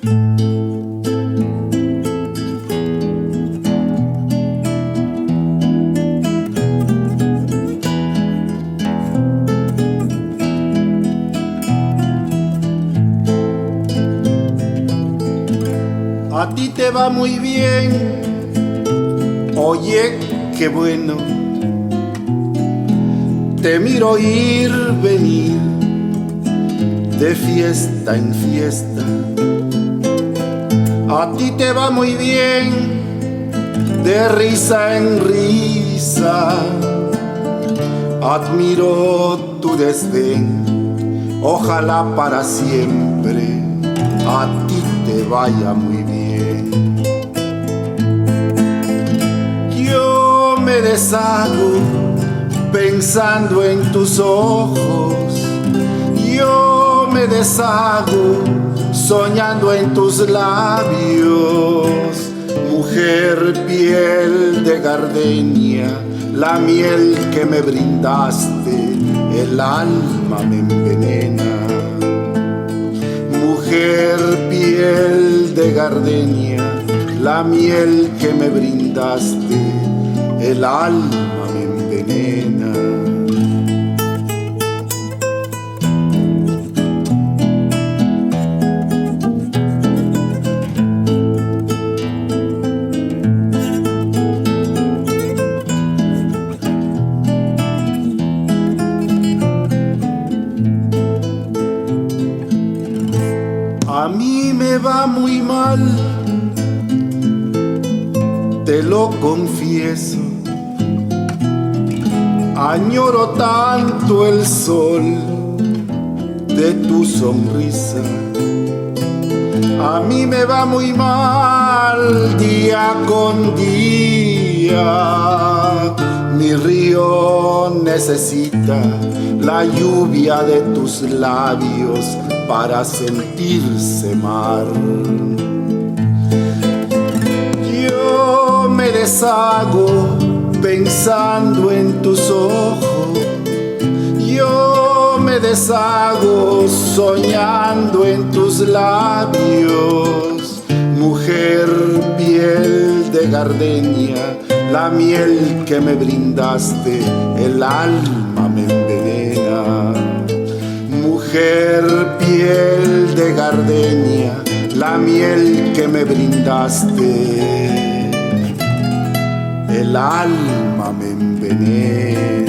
A ti te va muy bien, oye, qué bueno. Te miro ir, venir, de fiesta en fiesta. A ti te va muy bien, de risa en risa. Admiro tu desdén, ojalá para siempre a ti te vaya muy bien. Yo me deshago pensando en tus ojos, yo me deshago soñando en tus labios. Mujer, piel de gardenia, la miel que me brindaste, el alma me envenena. Mujer, piel de gardenia, la miel que me brindaste, el alma me envenena. A mí me va muy mal, te lo confieso. Añoro tanto el sol de tu sonrisa. A mí me va muy mal día con día. Mi río necesita la lluvia de tus labios para sentirse mar. Yo me deshago pensando en tus ojos, yo me deshago soñando en tus labios. Mujer, piel de gardenia, la miel que me brindaste, el alma me envenena. Mujer, piel de gardenia, la miel que me brindaste, el alma me envenena.